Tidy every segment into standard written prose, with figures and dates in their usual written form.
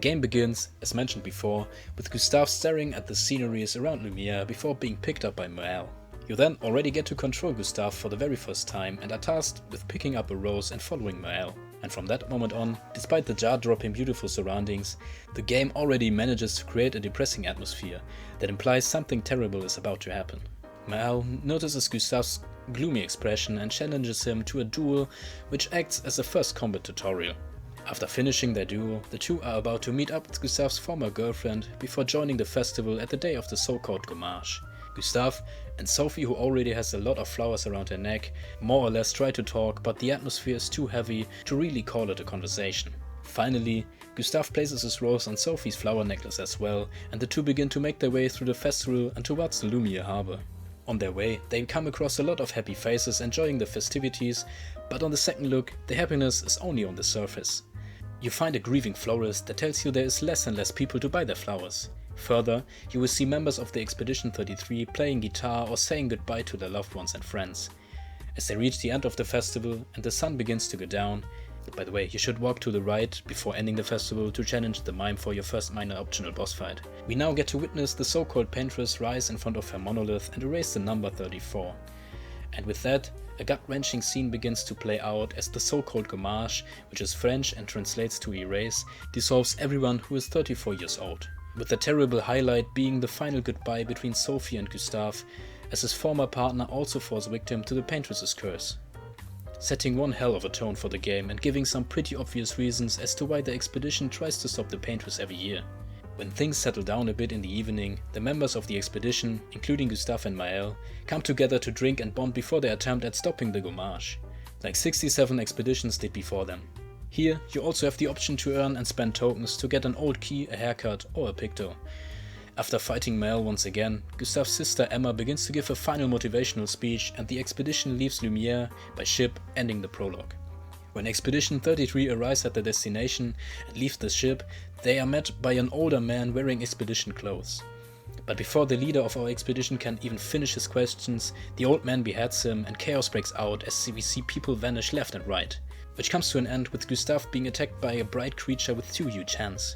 game begins, as mentioned before, with Gustave staring at the sceneries around Lumiere before being picked up by Moelle. You then already get to control Gustave for the very first time and are tasked with picking up a rose and following Moelle. And from that moment on, despite the jaw-dropping beautiful surroundings, the game already manages to create a depressing atmosphere that implies something terrible is about to happen. Moelle notices Gustave's gloomy expression and challenges him to a duel which acts as a first combat tutorial. After finishing their duel, the two are about to meet up with Gustave's former girlfriend before joining the festival at the day of the so-called gommage. Gustave and Sophie, who already has a lot of flowers around her neck, more or less try to talk, but the atmosphere is too heavy to really call it a conversation. Finally, Gustave places his rose on Sophie's flower necklace as well, and the two begin to make their way through the festival and towards the Lumiere harbor. On their way, they come across a lot of happy faces enjoying the festivities, but on the second look, the happiness is only on the surface. You find a grieving florist that tells you there is less and less people to buy their flowers. Further, you will see members of the Expedition 33 playing guitar or saying goodbye to their loved ones and friends. As they reach the end of the festival and the sun begins to go down, by the way, you should walk to the right before ending the festival to challenge the mime for your first minor optional boss fight. We now get to witness the so-called paintress rise in front of her monolith and erase the number 34. And with that, a gut-wrenching scene begins to play out as the so-called gommage, which is French and translates to erase, dissolves everyone who is 34 years old. With the terrible highlight being the final goodbye between Sophie and Gustave, as his former partner also falls victim to the paintress's curse. Setting one hell of a tone for the game and giving some pretty obvious reasons as to why the expedition tries to stop the paintress every year. When things settle down a bit in the evening, the members of the expedition, including Gustave and Moelle, come together to drink and bond before their attempt at stopping the gommage, like 67 expeditions did before them. Here, you also have the option to earn and spend tokens to get an old key, a haircut or a picto. After fighting Moelle once again, Gustave's sister Emma begins to give a final motivational speech and the expedition leaves Lumiere by ship, ending the prologue. When Expedition 33 arrives at their destination and leaves the ship, they are met by an older man wearing expedition clothes. But before the leader of our expedition can even finish his questions, the old man beheads him and chaos breaks out as we see people vanish left and right, which comes to an end with Gustave being attacked by a bright creature with two huge hands.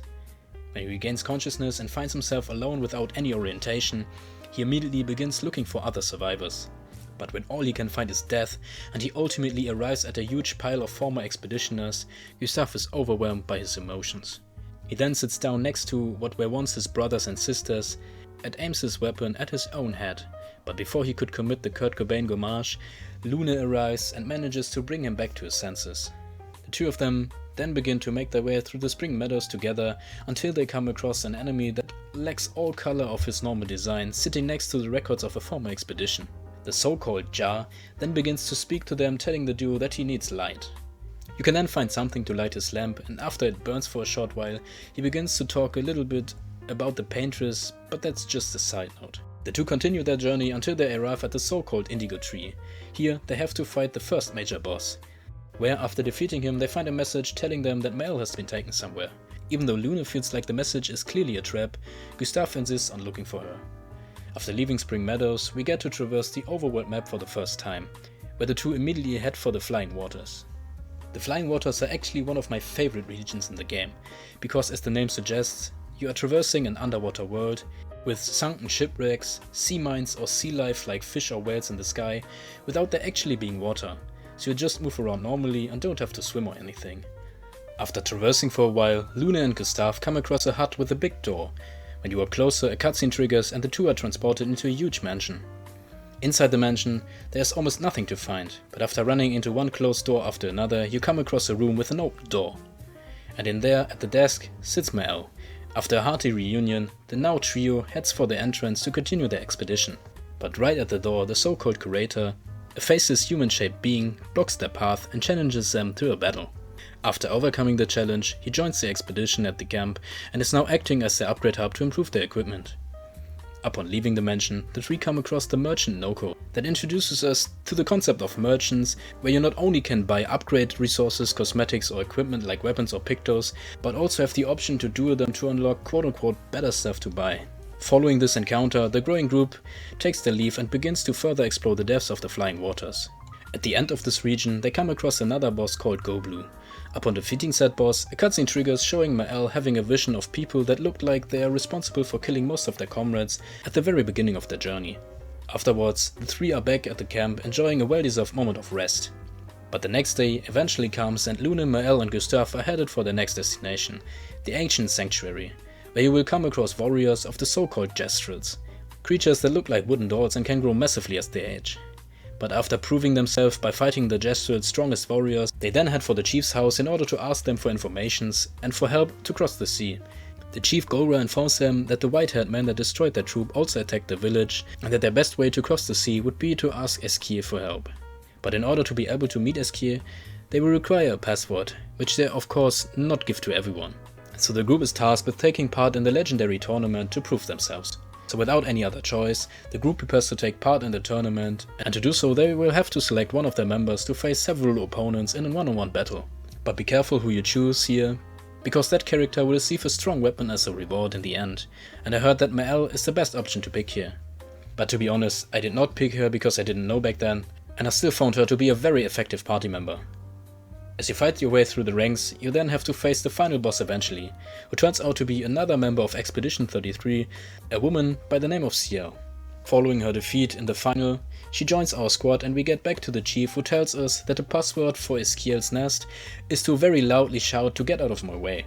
When he regains consciousness and finds himself alone without any orientation, he immediately begins looking for other survivors. But when all he can find is death, and he ultimately arrives at a huge pile of former expeditioners, Gustave is overwhelmed by his emotions. He then sits down next to what were once his brothers and sisters, and aims his weapon at his own head. But before he could commit the Kurt Cobain gommage, Luna arrives and manages to bring him back to his senses. The two of them then begin to make their way through the spring meadows together until they come across an enemy that lacks all color of his normal design, sitting next to the records of a former expedition. The so-called Jar then begins to speak to them, telling the duo that he needs light. You can then find something to light his lamp, and after it burns for a short while, he begins to talk a little bit about the paintress, but that's just a side note. The two continue their journey until they arrive at the so-called Indigo Tree. Here they have to fight the first major boss, where after defeating him they find a message telling them that Moelle has been taken somewhere. Even though Luna feels like the message is clearly a trap, Gustave insists on looking for her. After leaving Spring Meadows, we get to traverse the overworld map for the first time, where the two immediately head for the Flying Waters. The Flying Waters are actually one of my favorite regions in the game, because as the name suggests, you are traversing an underwater world with sunken shipwrecks, sea mines or sea life like fish or whales in the sky, without there actually being water, so you just move around normally and don't have to swim or anything. After traversing for a while, Luna and Gustave come across a hut with a big door. When you are closer, a cutscene triggers and the two are transported into a huge mansion. Inside the mansion, there is almost nothing to find, but after running into one closed door after another, you come across a room with an open door. And in there, at the desk, sits Moelle. After a hearty reunion, the now trio heads for the entrance to continue their expedition. But right at the door, the so-called curator, a faceless human-shaped being, blocks their path and challenges them to a battle. After overcoming the challenge, he joins the expedition at the camp and is now acting as their upgrade hub to improve their equipment. Upon leaving the mansion, the three come across the merchant Noko that introduces us to the concept of merchants, where you not only can buy upgrade resources, cosmetics or equipment like weapons or pictos, but also have the option to duel them to unlock quote-unquote better stuff to buy. Following this encounter, the growing group takes their leave and begins to further explore the depths of the Flying Waters. At the end of this region, they come across another boss called Go Blue, Upon defeating said boss, a cutscene triggers showing Mael having a vision of people that looked like they are responsible for killing most of their comrades at the very beginning of their journey. Afterwards, the three are back at the camp enjoying a well-deserved moment of rest. But the next day eventually comes and Luna, Mael and Gustav are headed for their next destination, the Ancient Sanctuary, where you will come across warriors of the so-called Gestrels, creatures that look like wooden dolls and can grow massively as they age. But after proving themselves by fighting the Gestrels' strongest warriors, they then head for the chief's house in order to ask them for informations and for help to cross the sea. The chief Gora informs them that the white-haired men that destroyed their troop also attacked the village, and that their best way to cross the sea would be to ask Eskir for help. But in order to be able to meet Eskir, they will require a password, which they of course not give to everyone. So the group is tasked with taking part in the legendary tournament to prove themselves. So without any other choice, the group prepares to take part in the tournament, and to do so they will have to select one of their members to face several opponents in a one-on-one battle. But be careful who you choose here, because that character will receive a strong weapon as a reward in the end, and I heard that Mael is the best option to pick here. But to be honest, I did not pick her because I didn't know back then, and I still found her to be a very effective party member. As you fight your way through the ranks, you then have to face the final boss eventually, who turns out to be another member of Expedition 33, a woman by the name of Ciel. Following her defeat in the final, she joins our squad and we get back to the chief, who tells us that the password for Eskiel's nest is to very loudly shout to get out of my way.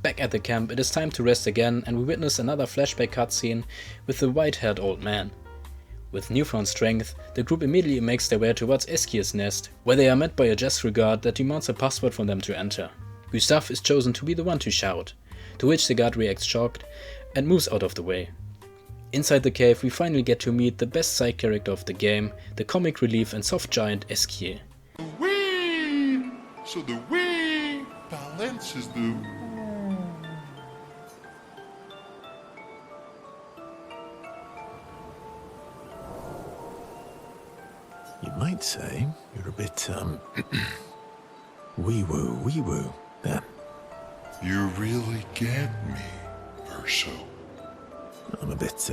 Back at the camp, it is time to rest again and we witness another flashback cutscene with the white-haired old man. With newfound strength, the group immediately makes their way towards Eskir's nest, where they are met by a Gestrel guard that demands a password from them to enter. Gustav is chosen to be the one to shout, to which the guard reacts shocked and moves out of the way. Inside the cave we finally get to meet the best side character of the game, the comic relief and soft giant Eskir. Whee! So the whee balances the... You might say you're a bit, wee-woo there. You really get me, Verso. I'm a bit,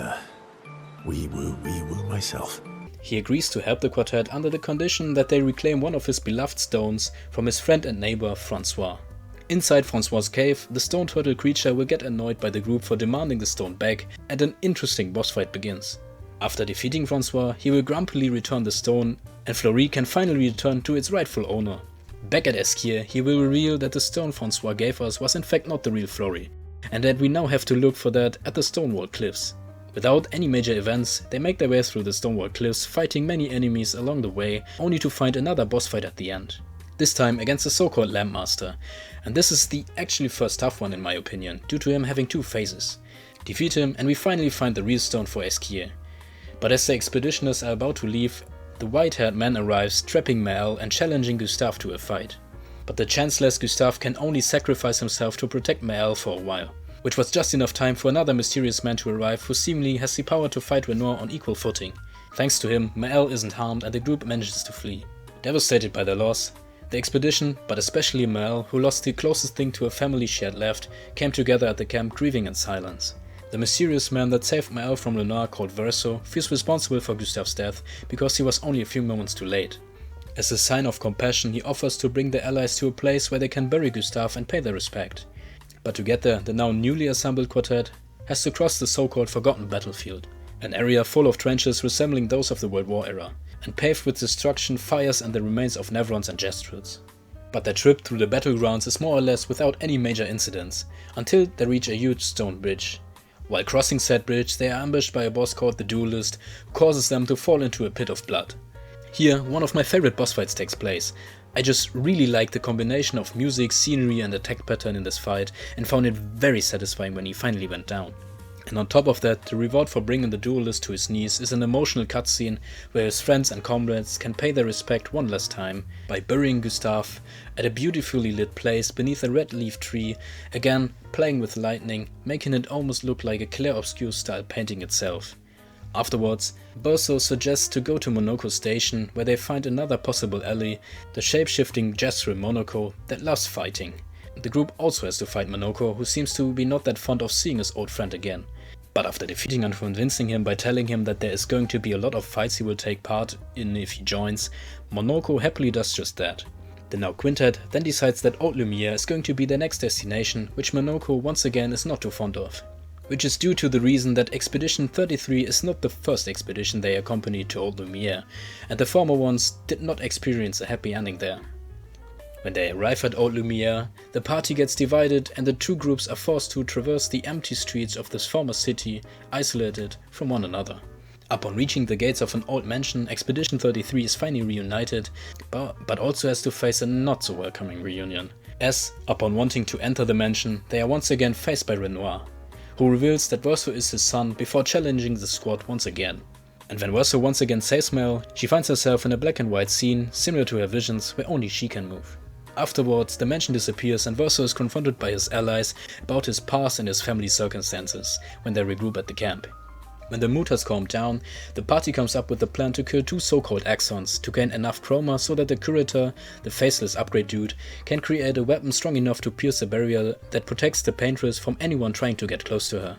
wee-woo myself. He agrees to help the quartet under the condition that they reclaim one of his beloved stones from his friend and neighbor Francois. Inside Francois' cave, the stone turtle creature will get annoyed by the group for demanding the stone back, and an interesting boss fight begins. After defeating Francois, he will grumpily return the stone, and Fleury can finally return to its rightful owner. Back at Eskir, he will reveal that the stone Francois gave us was in fact not the real Fleury, and that we now have to look for that at the Stonewall Cliffs. Without any major events, they make their way through the Stonewall Cliffs, fighting many enemies along the way, only to find another boss fight at the end. This time against the so-called Lampmaster, and this is the actually first tough one in my opinion, due to him having two phases. Defeat him and we finally find the real stone for Eskir. But as the expeditioners are about to leave, the white-haired man arrives, trapping Mael and challenging Gustav to a fight. But the chanceless Gustav can only sacrifice himself to protect Mael for a while, which was just enough time for another mysterious man to arrive who seemingly has the power to fight Renoir on equal footing. Thanks to him, Mael isn't harmed and the group manages to flee. Devastated by their loss, the expedition, but especially Mael, who lost the closest thing to a family she had left, came together at the camp grieving in silence. The mysterious man that saved Mael from Renoir, called Verso, feels responsible for Gustav's death because he was only a few moments too late. As a sign of compassion, he offers to bring the allies to a place where they can bury Gustav and pay their respect. But to get there, the now newly assembled quartet has to cross the so-called Forgotten Battlefield, an area full of trenches resembling those of the World War era, and paved with destruction, fires and the remains of Nevrons and Gestrels. But their trip through the battlegrounds is more or less without any major incidents, until they reach a huge stone bridge. While crossing said bridge, they are ambushed by a boss called the Duelist, who causes them to fall into a pit of blood. Here, one of my favorite boss fights takes place. I just really liked the combination of music, scenery and attack pattern in this fight, and found it very satisfying when he finally went down. And on top of that, the reward for bringing the Duelist to his knees is an emotional cutscene where his friends and comrades can pay their respect one last time by burying Gustav at a beautifully lit place beneath a red leaf tree, again playing with lightning, making it almost look like a CLAIR OBSCUR style painting itself. Afterwards, Berso suggests to go to Monoko Station, where they find another possible ally, the shape-shifting Gestrel Monoko that loves fighting. The group also has to fight Monoko, who seems to be not that fond of seeing his old friend again. But after defeating and convincing him by telling him that there is going to be a lot of fights he will take part in if he joins, Monoko happily does just that. The now quintet then decides that Old Lumiere is going to be their next destination, which Monoko once again is not too fond of. Which is due to the reason that Expedition 33 is not the first expedition they accompanied to Old Lumiere, and the former ones did not experience a happy ending there. When they arrive at Old Lumiere, the party gets divided and the two groups are forced to traverse the empty streets of this former city, isolated from one another. Upon reaching the gates of an old mansion, Expedition 33 is finally reunited, but also has to face a not so welcoming reunion, as, upon wanting to enter the mansion, they are once again faced by Renoir, who reveals that Verso is his son before challenging the squad once again. And when Verso once again saves Mel, she finds herself in a black and white scene similar to her visions where only she can move. Afterwards, the mansion disappears and Verso is confronted by his allies about his past and his family circumstances when they regroup at the camp. When the mood has calmed down, the party comes up with the plan to kill two so-called Axons to gain enough chroma so that the curator, the faceless upgrade dude, can create a weapon strong enough to pierce the barrier that protects the paintress from anyone trying to get close to her.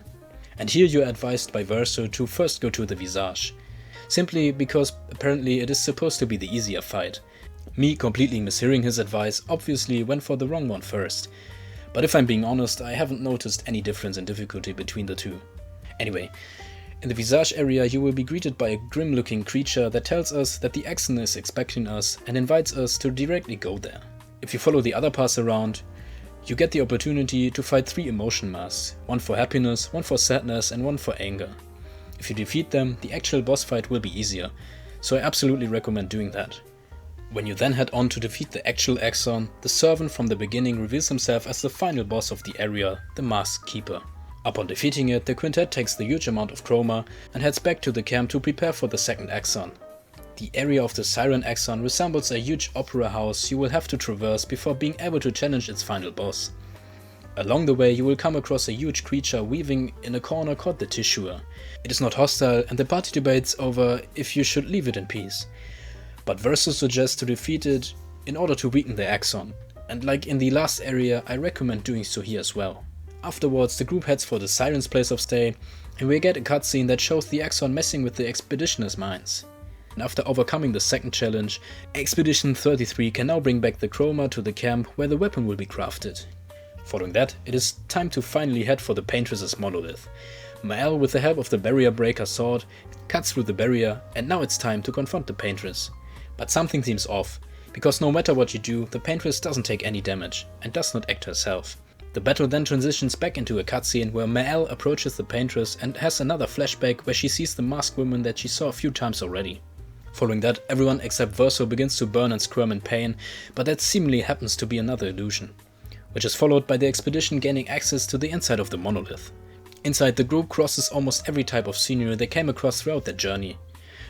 And here you are advised by Verso to first go to the Visage, simply because apparently it is supposed to be the easier fight. Me, completely mishearing his advice, obviously went for the wrong one first, but if I'm being honest, I haven't noticed any difference in difficulty between the two. Anyway, in the Visage area you will be greeted by a grim-looking creature that tells us that the Axon is expecting us and invites us to directly go there. If you follow the other paths around, you get the opportunity to fight 3 emotion masks, one for happiness, one for sadness and one for anger. If you defeat them, the actual boss fight will be easier, so I absolutely recommend doing that. When you then head on to defeat the actual Axon, the servant from the beginning reveals himself as the final boss of the area, the Masked Keeper. Upon defeating it, the quintet takes the huge amount of chroma and heads back to the camp to prepare for the second Axon. The area of the Siren Axon resembles a huge opera house you will have to traverse before being able to challenge its final boss. Along the way you will come across a huge creature weaving in a corner called the Tissuer. It is not hostile and the party debates over if you should leave it in peace. But Verso suggests to defeat it in order to weaken the Axon, and like in the last area I recommend doing so here as well. Afterwards, the group heads for the Siren's place of stay, and we get a cutscene that shows the Axon messing with the expeditioners' minds. And after overcoming the second challenge, Expedition 33 can now bring back the chroma to the camp where the weapon will be crafted. Following that, it is time to finally head for the Paintress's monolith. Mael, with the help of the barrier breaker sword, cuts through the barrier, and now it's time to confront the Paintress. But something seems off, because no matter what you do, the Paintress doesn't take any damage, and does not act herself. The battle then transitions back into a cutscene where Mael approaches the Paintress and has another flashback where she sees the masked woman that she saw a few times already. Following that, everyone except Verso begins to burn and squirm in pain, but that seemingly happens to be another illusion, which is followed by the expedition gaining access to the inside of the monolith. Inside, the group crosses almost every type of scenery they came across throughout their journey,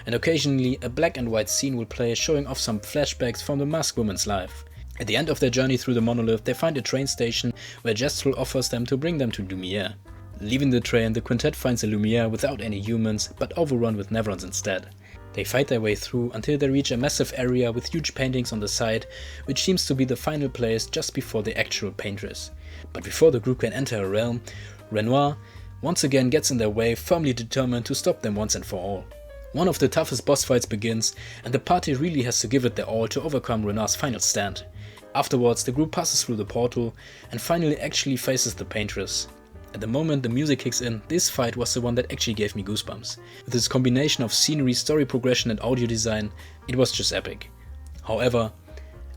and occasionally a black and white scene will play showing off some flashbacks from the masked woman's life. At the end of their journey through the monolith, they find a train station where Gestrel offers them to bring them to Lumiere. Leaving the train, the quintet finds a Lumiere without any humans, but overrun with Nevrons instead. They fight their way through until they reach a massive area with huge paintings on the side, which seems to be the final place just before the actual Paintress. But before the group can enter her realm, Renoir once again gets in their way, firmly determined to stop them once and for all. One of the toughest boss fights begins, and the party really has to give it their all to overcome Renoir's final stand. Afterwards, the group passes through the portal and finally actually faces the Paintress. At the moment the music kicks in, this fight was the one that actually gave me goosebumps. With its combination of scenery, story progression and audio design, it was just epic. However,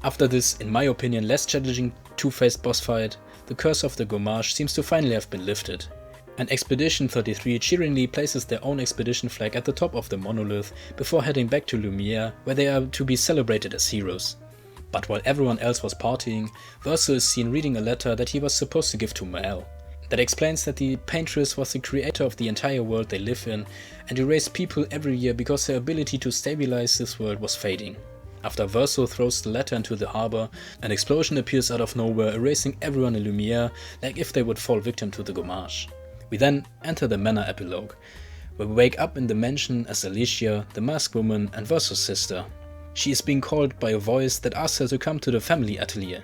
after this, in my opinion, less challenging two-faced boss fight, the curse of the Gommage seems to finally have been lifted. And Expedition 33 cheeringly places their own expedition flag at the top of the monolith before heading back to Lumiere, where they are to be celebrated as heroes. But while everyone else was partying, Verso is seen reading a letter that he was supposed to give to Mael. That explains that the Paintress was the creator of the entire world they live in and erased people every year because their ability to stabilize this world was fading. After Verso throws the letter into the harbor, an explosion appears out of nowhere, erasing everyone in Lumiere like if they would fall victim to the Gommage. We then enter the Manor epilogue, where we wake up in the mansion as Alicia, the masked woman and Verso's sister. She is being called by a voice that asks her to come to the family atelier.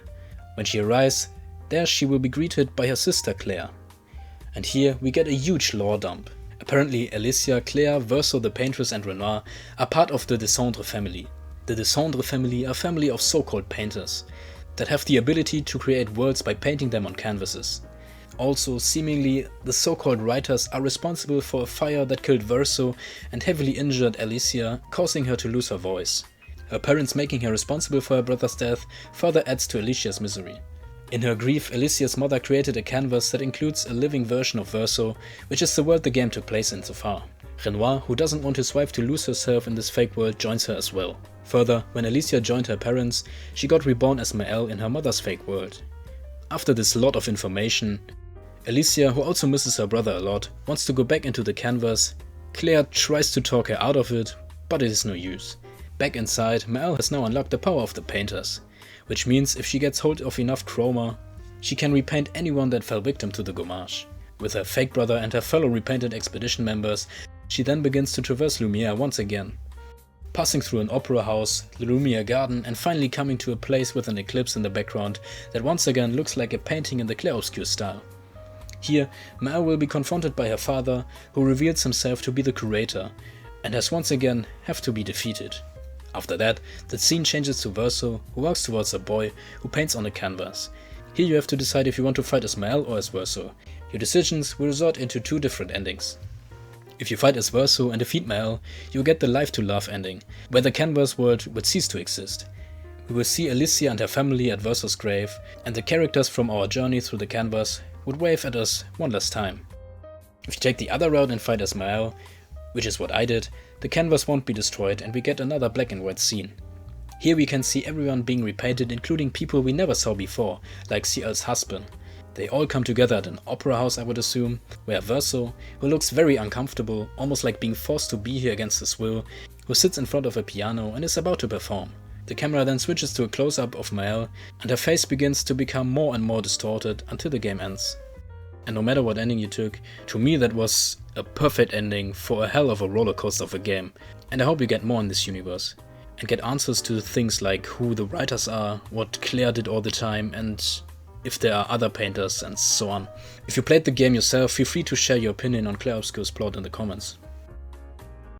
When she arrives, there she will be greeted by her sister Claire. And here we get a huge lore dump. Apparently Alicia, Claire, Verso the Paintress and Renoir are part of the Descendre family. The Descendre family are a family of so-called painters that have the ability to create worlds by painting them on canvases. Also, seemingly, the so-called writers are responsible for a fire that killed Verso and heavily injured Alicia, causing her to lose her voice. Her parents making her responsible for her brother's death further adds to Alicia's misery. In her grief, Alicia's mother created a canvas that includes a living version of Verso, which is the world the game took place in so far. Renoir, who doesn't want his wife to lose herself in this fake world, joins her as well. Further, when Alicia joined her parents, she got reborn as Maëlle in her mother's fake world. After this lot of information, Alicia, who also misses her brother a lot, wants to go back into the canvas. Claire tries to talk her out of it, but it is no use. Back inside, Maëlle has now unlocked the power of the painters, which means if she gets hold of enough chroma, she can repaint anyone that fell victim to the gommage. With her fake brother and her fellow repainted expedition members, she then begins to traverse Lumiere once again, passing through an opera house, the Lumiere garden, and finally coming to a place with an eclipse in the background that once again looks like a painting in the Clair Obscur style. Here, Maëlle will be confronted by her father, who reveals himself to be the curator, and has once again have to be defeated. After that, the scene changes to Verso, who walks towards a boy who paints on a canvas. Here you have to decide if you want to fight as Maëlle or as Verso. Your decisions will result into two different endings. If you fight as Verso and defeat Maëlle, you will get the Life to Love ending, where the canvas world would cease to exist. We will see Alicia and her family at Verso's grave, and the characters from our journey through the canvas would wave at us one last time. If you take the other route and fight as Maëlle, which is what I did, the canvas won't be destroyed and we get another black and white scene. Here we can see everyone being repainted, including people we never saw before, like CL's husband. They all come together at an opera house, I would assume, where Verso, who looks very uncomfortable, almost like being forced to be here against his will, who sits in front of a piano and is about to perform. The camera then switches to a close-up of Maëlle, and her face begins to become more and more distorted until the game ends. And no matter what ending you took, to me that was a perfect ending for a hell of a rollercoaster of a game, and I hope you get more in this universe, and get answers to things like who the writers are, what Claire did all the time, and if there are other painters, and so on. If you played the game yourself, feel free to share your opinion on Clair Obscur's plot in the comments.